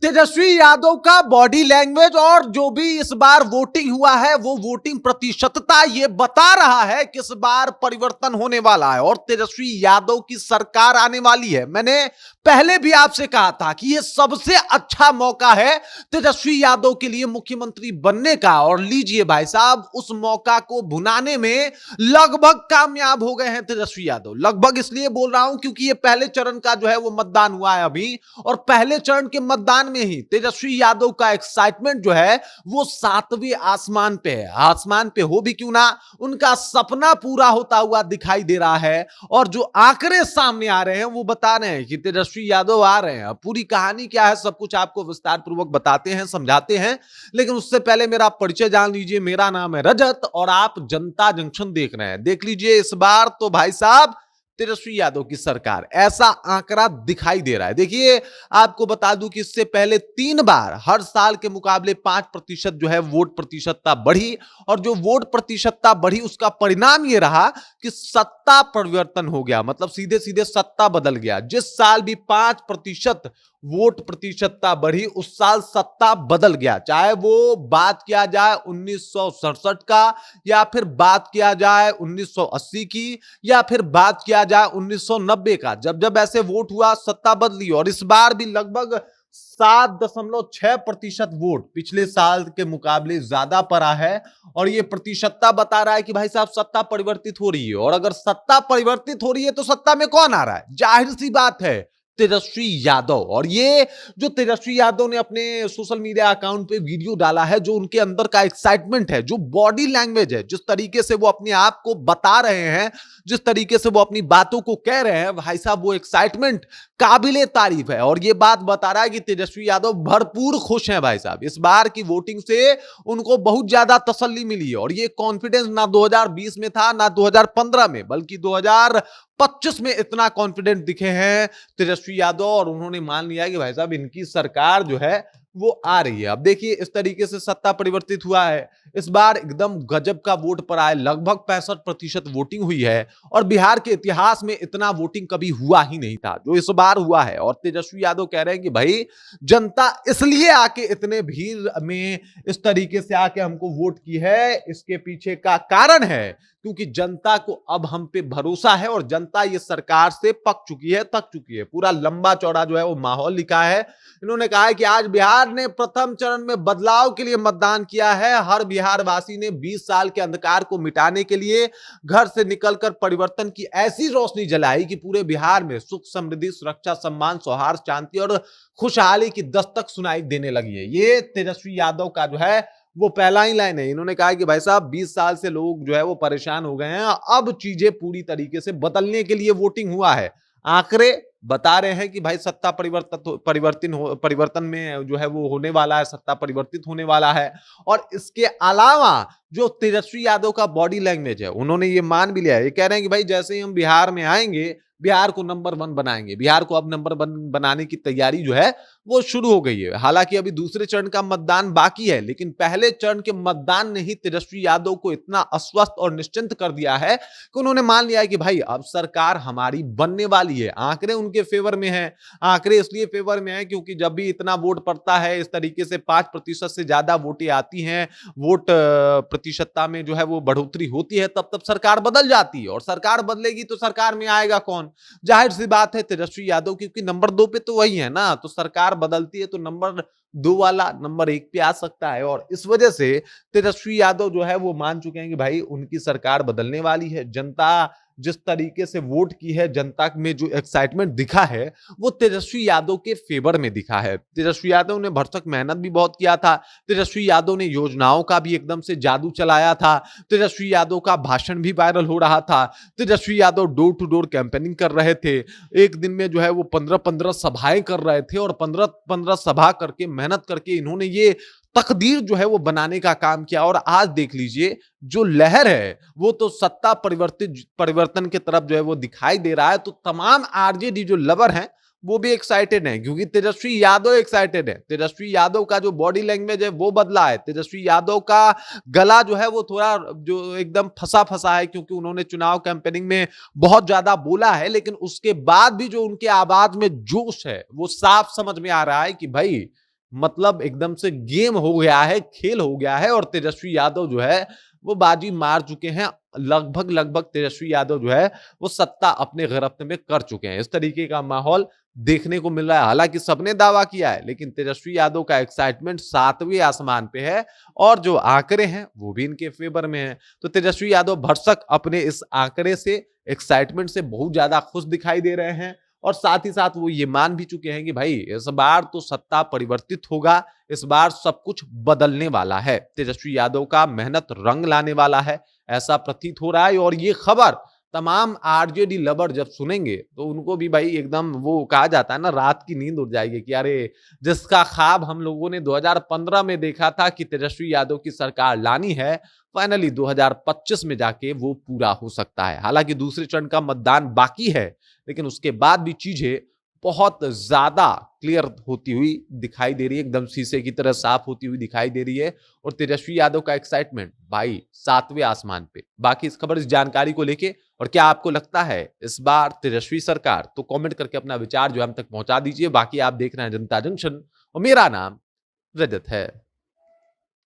तेजस्वी यादव का body language और जो भी इस बार वोटिंग हुआ है वो वोटिंग प्रतिशतता ये बता रहा है कि इस बार परिवर्तन होने वाला है और तेजस्वी यादव की सरकार आने वाली है। मैंने पहले भी आपसे कहा था कि ये सबसे अच्छा मौका है तेजस्वी यादव के लिए मुख्यमंत्री बनने का, और लीजिए भाई साहब, उस मौका को भुनाने में लगभग कामयाब हो गए हैं तेजस्वी यादव। लगभग इसलिए बोल रहा हूं क्योंकि ये पहले चरण का जो है वो मतदान हुआ है अभी, और पहले चरण के मतदान में ही तेजस्वी यादव का एक्साइटमेंट जो है वो सातवें आसमान पे है। आसमान पे हो भी क्यों ना, उनका सपना पूरा होता हुआ दिखाई दे रहा है। और जो आंकड़े सामने आ रहे हैं वो बता रहे हैं कि तेजस्वी यादव आ रहे हैं। पूरी कहानी क्या है सब कुछ आपको विस्तार पूर्वक बताते हैं, समझाते हैं, लेकिन उससे पहले मेरा परिचय जान लीजिए। मेरा नाम है रजत और आप जनता जंक्शन देख रहे हैं। देख लीजिए इस बार तो भाई साहब तेजस्वी यादव की सरकार, ऐसा आंकड़ा दिखाई दे रहा है। देखिए आपको बता दूं कि इससे पहले 3 बार हर साल के मुकाबले 5% जो है वोट प्रतिशतता बढ़ी, और जो वोट प्रतिशतता बढ़ी उसका परिणाम यह रहा कि सत्ता परिवर्तन हो गया। मतलब सीधे सीधे सत्ता बदल गया। जिस साल भी 5% वोट प्रतिशतता बढ़ी उस साल सत्ता बदल गया। चाहे वो बात किया जाए 1967 का, या फिर बात किया जाए 1980 की, या फिर बात किया जाए 1990 का। जब जब ऐसे वोट हुआ सत्ता बदली, और इस बार भी लगभग 7.6% वोट पिछले साल के मुकाबले ज्यादा पड़ा है। और यह प्रतिशतता बता रहा है कि भाई साहब सत्ता परिवर्तित हो रही है। और अगर सत्ता परिवर्तित हो रही है तो सत्ता में कौन आ रहा है? जाहिर सी बात है, तेजस्वी यादव। और ये जो तेजस्वी यादव ने अपने सोशल मीडिया अकाउंट पे वीडियो डाला है, जो उनके अंदर का एक्साइटमेंट है, जो बॉडी लैंग्वेज है, जिस तरीके से वो अपने आप को बता रहे हैं, जिस तरीके से वो अपनी बातों को कह रहे हैं, भाई साहब वो एक्साइटमेंट काबिले तारीफ है। और ये बात बता रहा है कि तेजस्वी यादव भरपूर खुश हैं भाई साहब। इस बार की वोटिंग से उनको बहुत ज्यादा तसल्ली मिली है। और ये कॉन्फिडेंस ना 2020 में था ना 2015 में, बल्कि 2025 में इतना कॉन्फिडेंट दिखे हैं तेजस्वी यादव। और उन्होंने मान लिया कि भाई साहब इनकी सरकार जो है वो आ रही है। अब देखिए इस तरीके से सत्ता परिवर्तित हुआ है। इस बार एकदम गजब का वोट पर आए, लगभग 65% वोटिंग हुई है। और बिहार के इतिहास में इतना वोटिंग कभी हुआ ही नहीं था जो इस बार हुआ है। और तेजस्वी यादव कह रहे हैं कि भाई जनता इसलिए आके इतने भीड़ में इस तरीके से आके हमको वोट की है, इसके पीछे का कारण है क्योंकि जनता को अब हम पे भरोसा है, और जनता ये सरकार से पक चुकी है, थक चुकी है। पूरा लंबा चौड़ा जो है वो माहौल लिखा है। इन्होंने कहा है कि आज बिहार ने प्रथम चरण में बदलाव के लिए मतदान किया है। हर बिहार वासी ने 20 साल के अंधकार को मिटाने के लिए घर से निकलकर परिवर्तन की ऐसी रोशनी जलाई कि पूरे बिहार में सुख, समृद्धि, सुरक्षा, सम्मान, सौहार्द, शांति और खुशहाली की दस्तक सुनाई देने लगी है। ये तेजस्वी यादव का जो है वो पहला ही लाइन है। इन्होंने कहा कि भाई साहब 20 साल से लोग जो है वो परेशान हो गए हैं, अब चीजें पूरी तरीके से बदलने के लिए वोटिंग हुआ है। आंकड़े बता रहे हैं कि भाई सत्ता परिवर्तन में जो है वो होने वाला है, सत्ता परिवर्तित होने वाला है। और इसके अलावा जो तेजस्वी यादव का बॉडी लैंग्वेज है, उन्होंने ये मान भी लिया है। ये कह रहे हैं कि भाई जैसे ही हम बिहार में आएंगे बिहार को नंबर 1 बनाएंगे। बिहार को अब नंबर 1 बनाने की तैयारी जो है वो शुरू हो गई है। हालांकि अभी दूसरे चरण का मतदान बाकी है, लेकिन पहले चरण के मतदान ने ही तेजस्वी यादव को इतना अस्वस्थ और निश्चिंत कर दिया है कि उन्होंने मान लिया है कि भाई अब सरकार हमारी बनने वाली है। आंकड़े उनके फेवर में है। आंकड़े इसलिए फेवर में है क्योंकि जब भी इतना वोट पड़ता है, इस तरीके से 5% से ज्यादा वोटें आती हैं, वोट प्रतिशतता में जो है वो बढ़ोतरी होती है, तब तब सरकार बदल जाती है। और सरकार बदलेगी तो सरकार में आएगा कौन? जाहिर सी बात है तेजस्वी यादव, क्योंकि नंबर 2 पे तो वही है ना। तो सरकार बदलती है तो नंबर 2 वाला नंबर 1 पे आ सकता है। और इस वजह से तेजस्वी यादव जो है वो मान चुके हैं कि भाई उनकी सरकार बदलने वाली है। जनता जिस तरीके से वोट की है, जनता में जो एक्साइटमेंट दिखा है वो तेजस्वी यादव के फेवर में दिखा है। तेजस्वी यादव ने भरसक मेहनत भी बहुत किया था। तेजस्वी यादव ने योजनाओं का भी एकदम से जादू चलाया था। तेजस्वी यादव का भाषण भी वायरल हो रहा था। Tejashwi Yadav door to door campaigning कर रहे थे। एक दिन में जो है वो 15-15 सभाएं कर रहे थे, और 15-15 सभा करके मेहनत करके इन्होंने ये तकदीर जो है वो बनाने का काम किया। और आज देख लीजिए जो लहर है वो तो सत्ता परिवर्तन की तरफ जो है वो दिखाई दे रहा है। तो तमाम आरजेडी जो लवर हैं वो भी एक्साइटेड हैं, क्योंकि तेजस्वी यादव एक्साइटेड है। तेजस्वी यादव का जो बॉडी लैंग्वेज है वो बदला है। तेजस्वी यादव का गला जो है वो थोड़ा जो एकदम फंसा फंसा है, क्योंकि उन्होंने चुनाव कैंपेनिंग में बहुत ज्यादा बोला है, लेकिन उसके बाद भी जो उनके आवाज में जोश है वो साफ समझ में आ रहा है कि भाई मतलब एकदम से गेम हो गया है, खेल हो गया है और तेजस्वी यादव जो है वो बाजी मार चुके हैं। लगभग लगभग तेजस्वी यादव जो है वो सत्ता अपने गिरफ्त में कर चुके हैं। इस तरीके का माहौल देखने को मिल रहा है। हालांकि सबने दावा किया है, लेकिन तेजस्वी यादव का एक्साइटमेंट 7वें आसमान पे है और जो आंकड़े हैं वो भी इनके फेवर में है। तो तेजस्वी यादव भरसक अपने इस आंकड़े से, एक्साइटमेंट से बहुत ज्यादा खुश दिखाई दे रहे हैं और साथ ही साथ वो ये मान भी चुके हैं कि भाई इस बार तो सत्ता परिवर्तित होगा, इस बार सब कुछ बदलने वाला है, तेजस्वी यादव का मेहनत रंग लाने वाला है, ऐसा प्रतीत हो रहा है। और ये खबर तमाम आरजेडी लवर जब सुनेंगे तो उनको भी भाई एकदम वो कहा जाता है ना, रात की नींद उड़ जाएगी कि अरे जिसका ख्वाब हम लोगों ने 2015 में देखा था कि तेजस्वी यादव की सरकार लानी है, फाइनली 2025 में जाके वो पूरा हो सकता है। हालांकि दूसरे चरण का मतदान बाकी है, लेकिन उसके बाद भी चीजें बहुत ज्यादा क्लियर होती हुई दिखाई दे रही है, एकदम शीशे की तरह साफ होती हुई दिखाई दे रही है। और तेजस्वी यादव का एक्साइटमेंट भाई 7वें आसमान पे। बाकी इस खबर, इस जानकारी को लेके और क्या आपको लगता है इस बार तेजस्वी सरकार, तो कमेंट करके अपना विचार जो हम तक पहुंचा दीजिए। बाकी आप देख रहे हैं जनता जंक्शन और मेरा नाम रजत है।